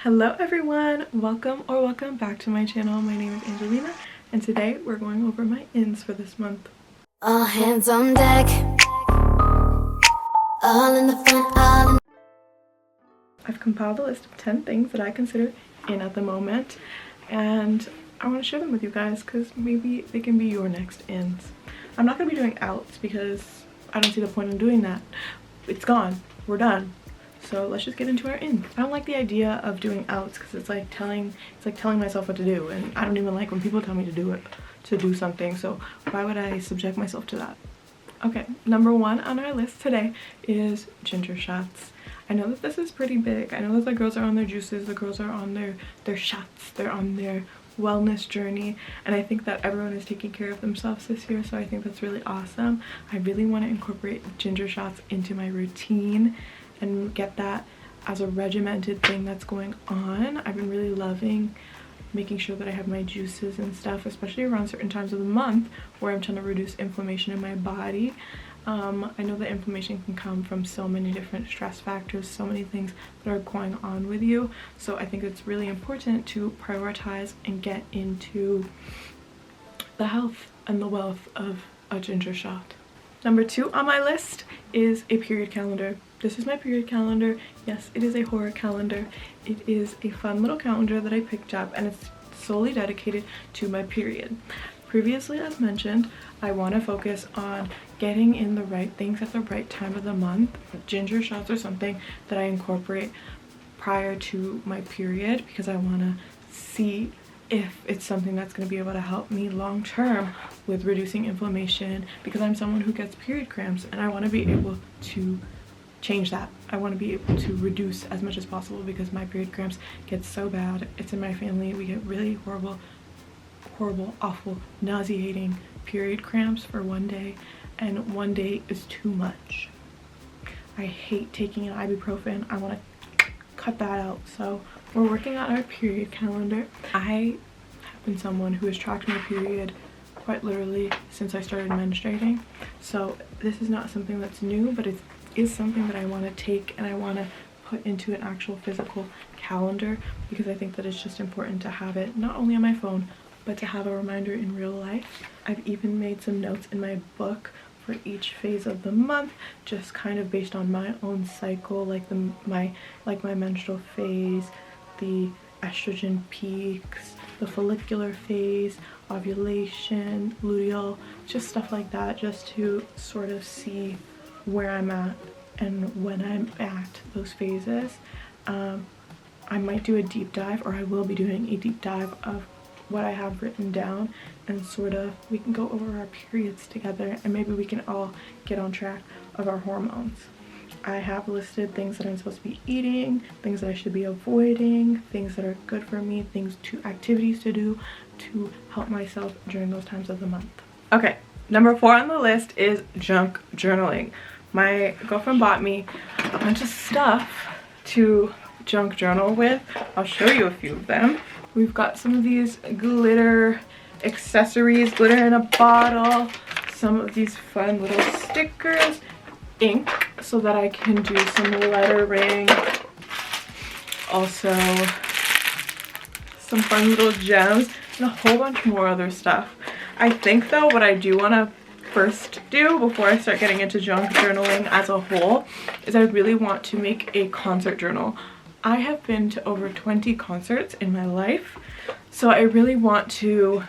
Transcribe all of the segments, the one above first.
Hello everyone, welcome back to my channel. My name is Angelina and today we're going over my ins for this month. All hands on deck, all in the front, all in. I've compiled a list of 10 things that I consider in at the moment and I want to share them with you guys because maybe they can be your next ins. I'm not going to be doing outs because I don't see the point in doing that. It's gone, we're done. So let's just get into our ins. I don't like the idea of doing outs because it's like telling myself what to do, and I don't even like when people tell me to do something, so why would I subject myself to that? Okay, number one on our list today is ginger shots. I know that this is pretty big. I know that the girls are on their juices, the girls are on their shots, they're on their wellness journey, and I think that everyone is taking care of themselves this year, so I think that's really awesome. I really want to incorporate ginger shots into my routine and get that as a regimented thing that's going on. I've been really loving making sure that I have my juices and stuff, especially around certain times of the month where I'm trying to reduce inflammation in my body. I know that inflammation can come from so many different stress factors, so many things that are going on with you, so I think it's really important to prioritize and get into the health and the wealth of a ginger shot. Number two on my list is a period calendar. This is my period calendar. Yes, it is a horror calendar. It is a fun little calendar that I picked up and it's solely dedicated to my period. Previously, as mentioned, I want to focus on getting in the right things at the right time of the month. Ginger shots are something that I incorporate prior to my period because I want to see if it's something that's going to be able to help me long term with reducing inflammation, because I'm someone who gets period cramps and I want to be able to change that. I want to be able to reduce as much as possible because my period cramps get so bad. It's in my family. We get really horrible, awful, nauseating period cramps for one day, and one day is too much. I hate taking an ibuprofen. I want to cut that out. So we're working on our period calendar. I have been someone who has tracked my period quite literally since I started menstruating, so this is not something that's new, but it is something that I want to take and I want to put into an actual physical calendar because I think that it's just important to have it not only on my phone but to have a reminder in real life. I've even made some notes in my book for each phase of the month, just kind of based on my own cycle, like my menstrual phase, the estrogen peaks, the follicular phase, ovulation, luteal, just stuff like that, just to sort of see where I'm at and when I'm at those phases. I might do a deep dive, or I will be doing a deep dive of what I have written down, and sort of we can go over our periods together and maybe we can all get on track of our hormones. I have listed things that I'm supposed to be eating, things that I should be avoiding, things that are good for me, activities to do to help myself during those times of the month. Okay, number 4 on the list is junk journaling. My girlfriend bought me a bunch of stuff to junk journal with. I'll show you a few of them. We've got some of these glitter accessories, glitter in a bottle, some of these fun little stickers, ink so that I can do some lettering, also some fun little gems, and a whole bunch more other stuff. I think though what I do want to first do before I start getting into junk journaling as a whole is I really want to make a concert journal. I have been to over 20 concerts in my life, so I really want to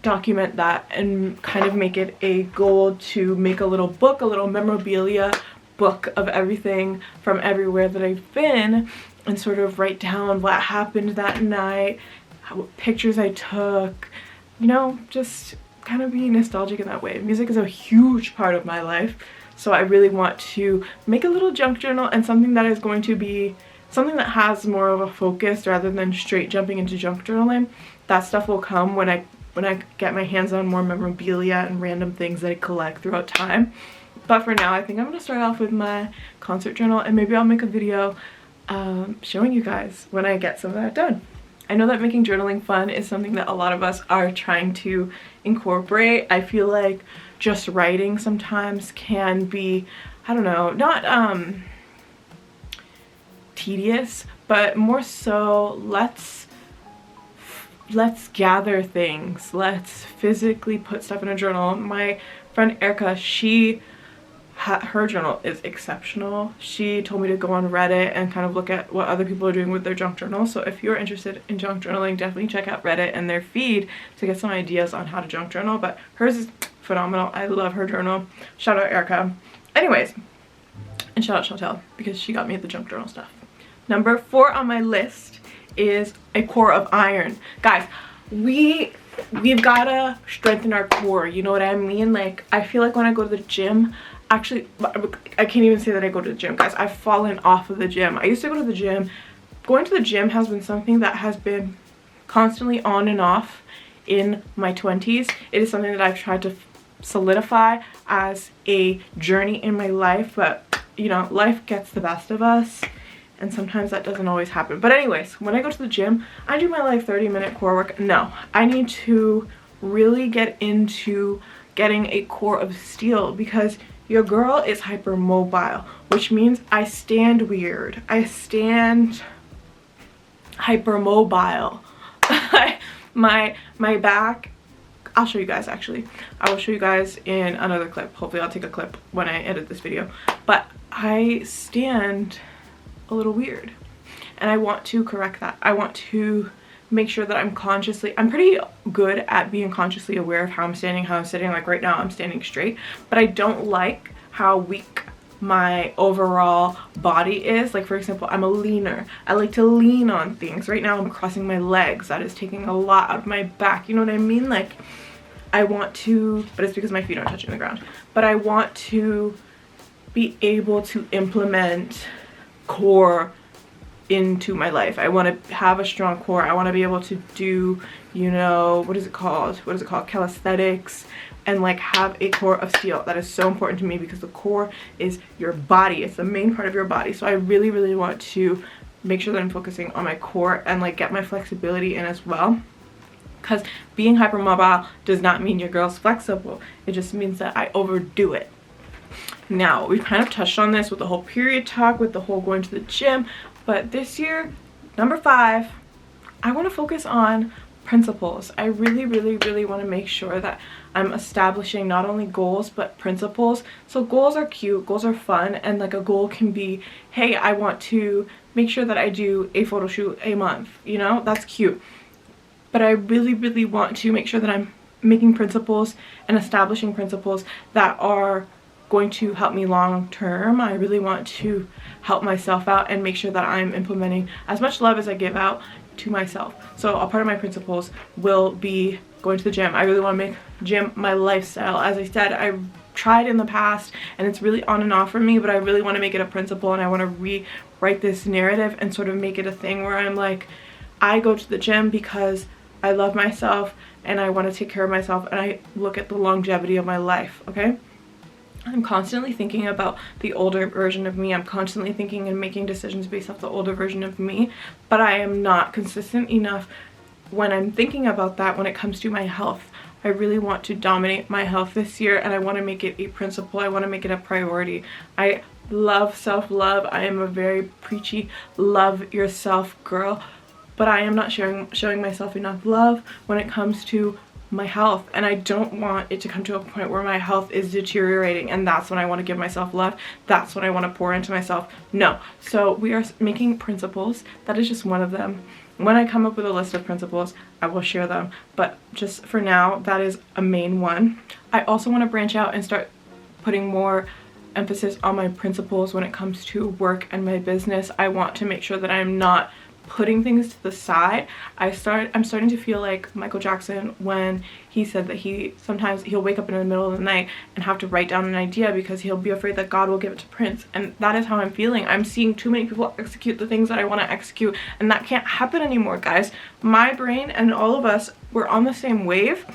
document that and kind of make it a goal to make a little book, a little memorabilia book of everything from everywhere that I've been, and sort of write down what happened that night, what pictures I took, you know, just kind of being nostalgic in that way. Music is a huge part of my life, so I really want to make a little junk journal, and something that is going to be something that has more of a focus rather than straight jumping into junk journaling. That stuff will come when I get my hands on more memorabilia and random things that I collect throughout time. But for now, I think I'm going to start off with my concert journal, and maybe I'll make a video showing you guys when I get some of that done. I know that making journaling fun is something that a lot of us are trying to incorporate. I feel like just writing sometimes can be, I don't know, not tedious, but more so let's gather things, let's physically put stuff in a journal. My friend Erica, her journal is exceptional. She told me to go on Reddit and kind of look at what other people are doing with their junk journal. So if you're interested in junk journaling, definitely check out Reddit and their feed to get some ideas on how to junk journal. But hers is phenomenal. I love her journal. Shout out Erica. Anyways, and shout out Chantel because she got me the junk journal stuff. Number 4 on my list is a core of iron. Guys, we've gotta strengthen our core, you know what I mean? Like, I feel like when I go to the gym, actually, I can't even say that I go to the gym, guys. I've fallen off of the gym. I used to go to the gym. Going to the gym has been something that has been constantly on and off in my 20s. It is something that I've tried to solidify as a journey in my life, but you know, life gets the best of us and sometimes that doesn't always happen. But anyways, when I go to the gym, I do my like 30-minute core work. No, I need to really get into getting a core of steel because your girl is hypermobile, which means I stand weird. I stand hypermobile. my back, I'll show you guys actually. I will show you guys in another clip. Hopefully I'll take a clip when I edit this video. But I stand a little weird and I want to correct that. I want to make sure that I'm pretty good at being consciously aware of how I'm standing, how I'm sitting. Like right now I'm standing straight, but I don't like how weak my overall body is. Like for example, I'm a leaner. I like to lean on things. Right now I'm crossing my legs. That is taking a lot out of my back. You know what I mean? Like I want to, but it's because my feet aren't touching the ground, but I want to be able to implement core into my life. I want to have a strong core. I want to be able to do, you know, what is it called, calisthenics, and like have a core of steel. That is so important to me because the core is your body. It's the main part of your body. So I really want to make sure that I'm focusing on my core and like get my flexibility in as well, because being hypermobile does not mean your girl's flexible. It just means that I overdo it. Now, we've kind of touched on this with the whole period talk, with the whole going to the gym, but this year, number 5, I want to focus on principles. I really want to make sure that I'm establishing not only goals but principles. So goals are cute, goals are fun, and like a goal can be, hey, I want to make sure that I do a photo shoot a month, you know, that's cute. But I really want to make sure that I'm making principles and establishing principles that are going to help me long term. I really want to help myself out and make sure that I'm implementing as much love as I give out to myself. So a part of my principles will be going to the gym. I really want to make gym my lifestyle. As I said, I tried in the past and it's really on and off for me, but I really want to make it a principle and I want to rewrite this narrative and sort of make it a thing where I'm like, I go to the gym because I love myself and I want to take care of myself and I look at the longevity of my life, okay? I'm constantly thinking about the older version of me. I'm constantly thinking and making decisions based off the older version of me, but I am not consistent enough when I'm thinking about that when it comes to my health. I really want to dominate my health this year and I want to make it a principle. I want to make it a priority. I love self-love. I am a very preachy love yourself girl, but I am not showing myself enough love when it comes to my health, and I don't want it to come to a point where my health is deteriorating and that's when I want to give myself love. That's when I want to pour into myself. No. So we are making principles. That is just one of them. When I come up with a list of principles, I will share them, but just for now, that is a main one. I also want to branch out and start putting more emphasis on my principles when it comes to work and my business. I want to make sure that I'm not putting things to the side. I'm starting to feel like Michael Jackson when he said that sometimes he'll wake up in the middle of the night and have to write down an idea because he'll be afraid that God will give it to Prince. And that is how I'm feeling. I'm seeing too many people execute the things that I want to execute, and that can't happen anymore, guys. My brain and all of us, we're on the same wave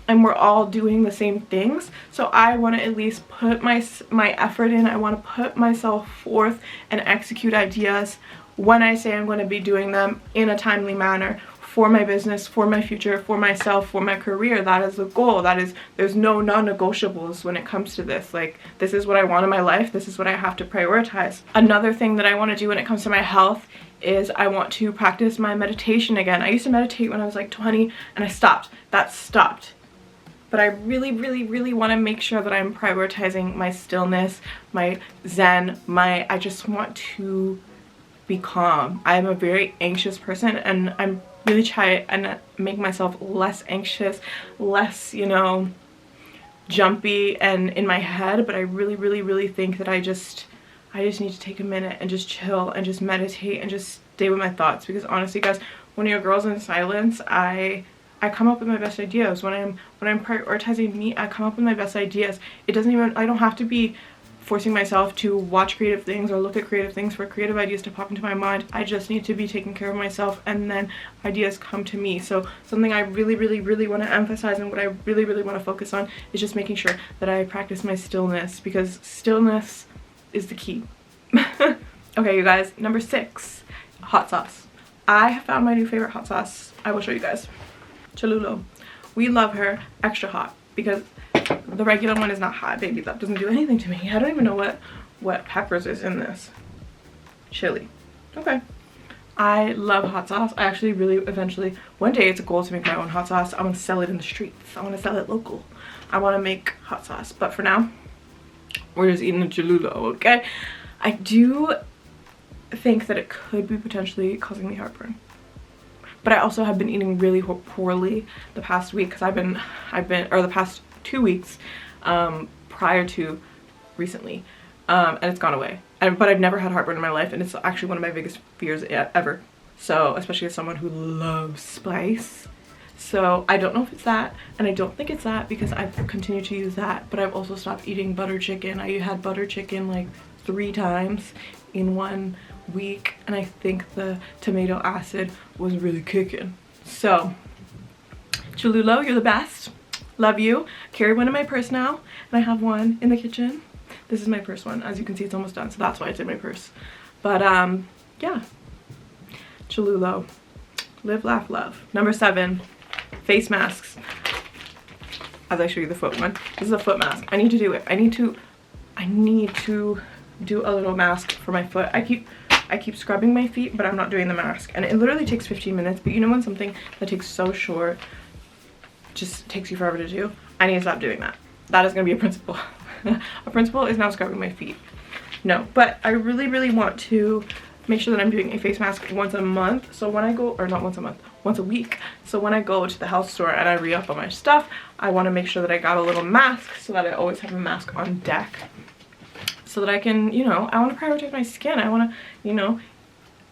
and we're all doing the same things. So I want to at least put my effort in. I want to put myself forth and execute ideas when I say I'm going to be doing them in a timely manner for my business, for my future, for myself, for my career. That is the goal. There's no non-negotiables when it comes to this. Like, this is what I want in my life. This is what I have to prioritize. Another thing that I want to do when it comes to my health is I want to practice my meditation again. I used to meditate when I was like 20 and I stopped. That stopped. But I really want to make sure that I'm prioritizing my stillness, my zen, I just want to be calm. I'm a very anxious person, and I'm really trying and make myself less anxious, less, you know, jumpy and in my head. But I really think that I just need to take a minute and just chill and just meditate and just stay with my thoughts, because honestly guys, when you're girls in silence, I come up with my best ideas. When I'm prioritizing me, I come up with my best ideas. I don't have to be forcing myself to watch creative things or look at creative things for creative ideas to pop into my mind. I just need to be taking care of myself, and then ideas come to me. So something I really want to emphasize, and what I really want to focus on, is just making sure that I practice my stillness, because stillness is the key. Okay, you guys, number 6, hot sauce. I have found my new favorite hot sauce. I will show you guys. Cholula. We love her extra hot, because the regular one is not hot, baby. That doesn't do anything to me. I don't even know what peppers is in this. Chili. Okay. I love hot sauce. I actually really eventually, one day it's a goal to make my own hot sauce. I want to sell it in the streets. I want to sell it local. I want to make hot sauce. But for now, we're just eating the Cholula, okay? I do think that it could be potentially causing me heartburn. But I also have been eating really poorly the past week, because or the past 2 weeks prior to recently, and it's gone away. But I've never had heartburn in my life, and it's actually one of my biggest fears ever. So, especially as someone who loves spice. So I don't know if it's that, and I don't think it's that, because I've continued to use that. But I've also stopped eating butter chicken. I had butter chicken like 3 times in 1 week, and I think the tomato acid was really kicking. So Cholula, you're the best. Love you. Carry one in my purse now, and I have one in the kitchen. This is my purse one. As you can see, it's almost done, so that's why it's in my purse. But yeah, Cholula. Live, laugh, love. Number 7, face masks. As I show you the foot one, this is a foot mask. I need to do it. I need to do a little mask for my foot. I keep scrubbing my feet, but I'm not doing the mask, and it literally takes 15 minutes. But you know, when something that takes so short just takes you forever to do, I need to stop doing that. That is going to be a principle. A principle is now scrubbing my feet. No, but I really want to make sure that I'm doing a face mask once a month. So when I go, or not once a month, once a week. So when I go to the health store and I re-up on my stuff, I want to make sure that I got a little mask, so that I always have a mask on deck, so that I can, you know, I want to prioritize my skin. I want to, you know,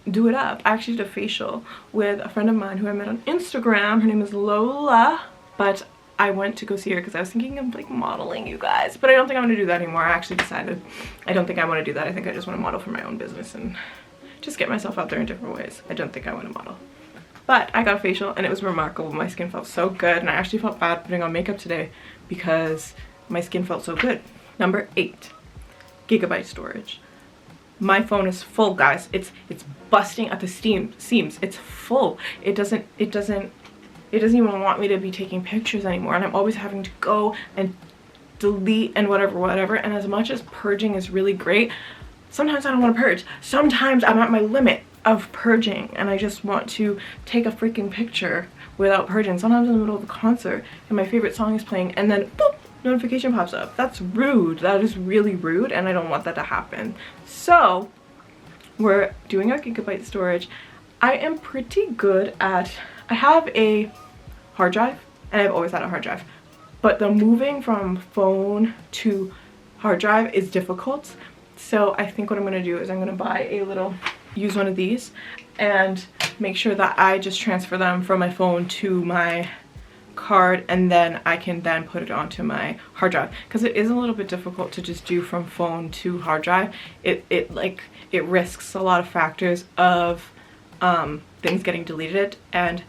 do it up. I actually did a facial with a friend of mine who I met on Instagram. Her name is Lola, but I went to go see her because I was thinking of like modeling, you guys, but I don't think I'm going to do that anymore. I actually decided I don't think I want to do that. I think I just want to model for my own business and just get myself out there in different ways. I don't think I want to model. But I got a facial and it was remarkable. My skin felt so good, and I actually felt bad putting on makeup today because my skin felt so good. Number 8, gigabyte storage. My phone is full, guys. It's busting at the seams. It's full. It doesn't even want me to be taking pictures anymore, and I'm always having to go and delete and whatever. And as much as purging is really great, sometimes I don't want to purge. Sometimes I'm at my limit of purging and I just want to take a freaking picture without purging. Sometimes in the middle of a concert and my favorite song is playing, and then boop, notification pops up. That's rude. That is really rude, and I don't want that to happen. So we're doing our gigabyte storage. I am pretty good at, I have a hard drive, and I've always had a hard drive, but the moving from phone to hard drive is difficult. So I think what I'm going to do is I'm going to buy a little, use one of these and make sure that I just transfer them from my phone to my card, and then I can then put it onto my hard drive, because it is a little bit difficult to just do from phone to hard drive. It risks a lot of factors of things getting deleted, and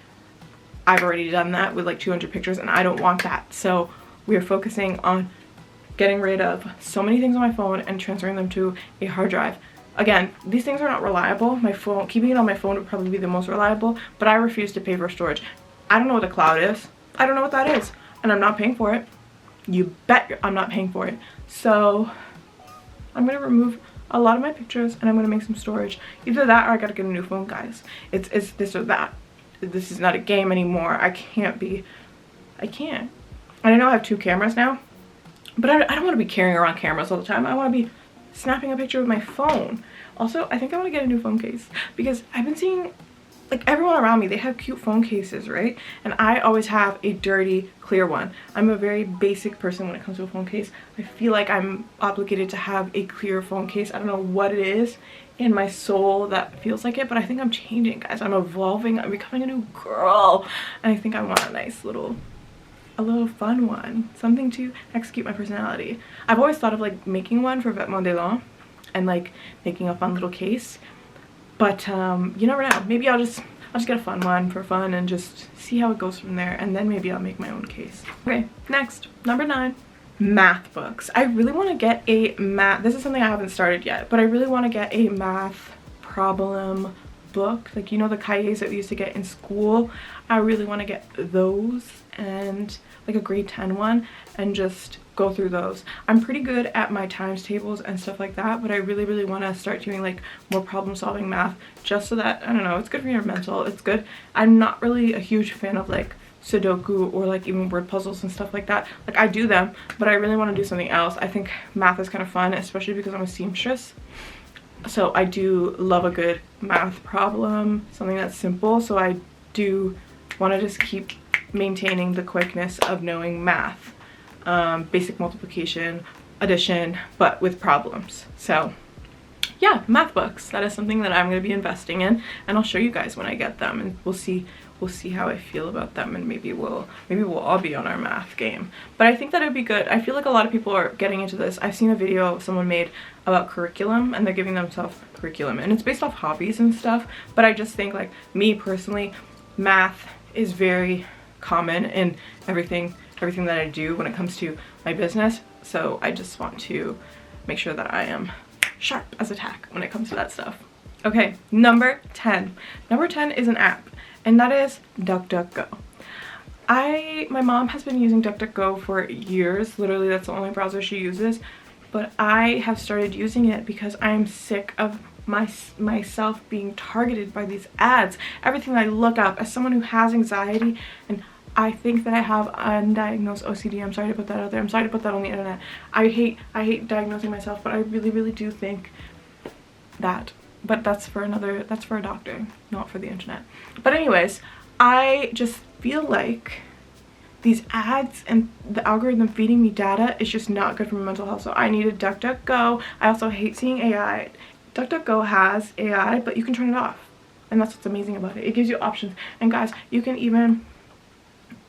I've already done that with like 200 pictures, and I don't want that. So we are focusing on getting rid of so many things on my phone and transferring them to a hard drive. Again, these things are not reliable. My phone, keeping it on my phone would probably be the most reliable, but I refuse to pay for storage. I don't know what a cloud is. I don't know what that is, and I'm not paying for it. You bet I'm not paying for it. So I'm gonna remove a lot of my pictures and I'm gonna make some storage. Either that or I gotta get a new phone, guys. It's this or that. This is not a game anymore. I can't. And I know I have 2 cameras now, but I don't want to be carrying around cameras all the time. I want to be snapping a picture with my phone. Also, I think I want to get a new phone case because I've been seeing, like, everyone around me, they have cute phone cases, right? And I always have a dirty, clear one. I'm a very basic person when it comes to a phone case. I feel like I'm obligated to have a clear phone case. I don't know what it is in my soul that feels like it, but I think I'm changing, guys. I'm evolving. I'm becoming a new girl. And I think I want a nice little, fun one. Something to execute my personality. I've always thought of, like, making one for Vêtements de Laine and, like, making a fun little case. But you never know. Maybe I'll just get a fun one for fun and just see how it goes from there, and then maybe I'll make my own case. Okay, next, number 9, math books. I really want to get a this is something I haven't started yet, but I really want to get a math problem book, like, you know, the cahiers that we used to get in school. I really want to get those, and like a grade 10 one, and just go through those. I'm pretty good at my times tables and stuff like that, but I really want to start doing, like, more problem solving math, just so that, I don't know, it's good for your mental. It's good. I'm not really a huge fan of, like, Sudoku or, like, even word puzzles and stuff like that. Like, I do them, but I really want to do something else. I think math is kind of fun, especially because I'm a seamstress. So I do love a good math problem, something that's simple. So I do want to just keep maintaining the quickness of knowing math. Basic multiplication, addition, but with problems. So yeah, math books. That is something that I'm going to be investing in, and I'll show you guys when I get them, and we'll see how I feel about them, and maybe we'll all be on our math game. But I think that it would be good. I feel like a lot of people are getting into this. I've seen a video someone made about curriculum, and they're giving themselves curriculum, and it's based off hobbies and stuff. But I just think, like, me personally, math is very common in everything that I do when it comes to my business. So I just want to make sure that I am sharp as a tack when it comes to that stuff. Okay, number 10. Number 10 is an app, and that is DuckDuckGo. My mom has been using DuckDuckGo for years. Literally, that's the only browser she uses. But I have started using it because I'm sick of myself being targeted by these ads. Everything I look up, as someone who has anxiety, and I think that I have undiagnosed OCD. I'm sorry to put that out there. I'm sorry to put that on the internet. I hate diagnosing myself, but I really do think that. But that's for a doctor, not for the internet. But anyways, I just feel like these ads and the algorithm feeding me data is just not good for my mental health. So I needed DuckDuckGo. I also hate seeing AI. DuckDuckGo has AI, but you can turn it off. And that's what's amazing about it. It gives you options. And guys, you can even,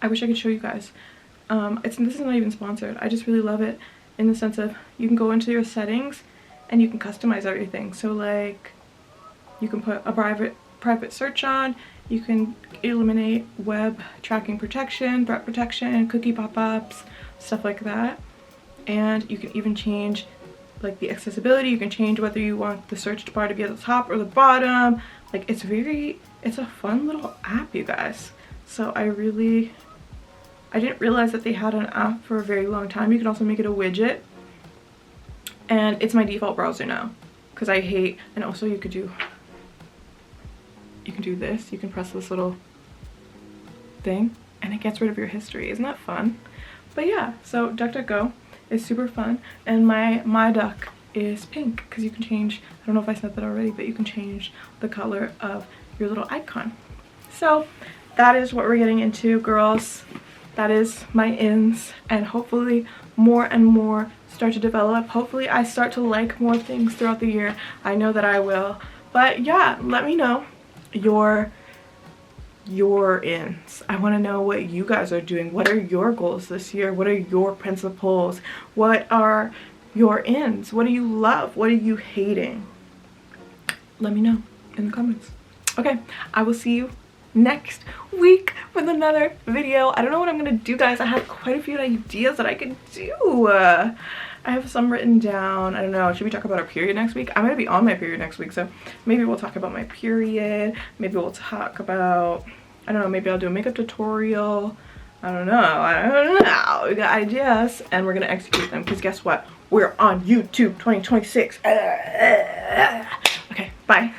I wish I could show you guys. This is not even sponsored. I just really love it in the sense of you can go into your settings and you can customize everything. So, like, you can put a private search on. You can eliminate web tracking protection, threat protection, cookie pop-ups, stuff like that. And you can even change, like, the accessibility. You can change whether you want the search bar to be at the top or the bottom. Like, it's a fun little app, you guys. So I didn't realize that they had an app for a very long time. You can also make it a widget. And it's my default browser now, because I hate, and also you can do this. You can press this little thing and it gets rid of your history. Isn't that fun? But yeah, so DuckDuckGo is super fun, and my duck is pink because you can change, I don't know if I said that already, but you can change the color of your little icon. So that is what we're getting into, girls. That is my ins, and hopefully more and more start to develop. Hopefully I start to like more things throughout the year. I know that I will. But yeah, let me know your ins. I want to know what you guys are doing. What are your goals this year? What are your principles? What are your ins? What do you love? What are you hating? Let me know in the comments. Okay, I will see you next week with another video. I don't know what I'm gonna do, guys. I have quite a few ideas that I could do. I have some written down. I don't know, should we talk about our period next week? I'm gonna be on my period next week, so maybe we'll talk about my period. Maybe we'll talk about, I don't know, maybe I'll do a makeup tutorial. I don't know. We got ideas and we're gonna execute them because guess what? We're on YouTube 2026. Okay, bye.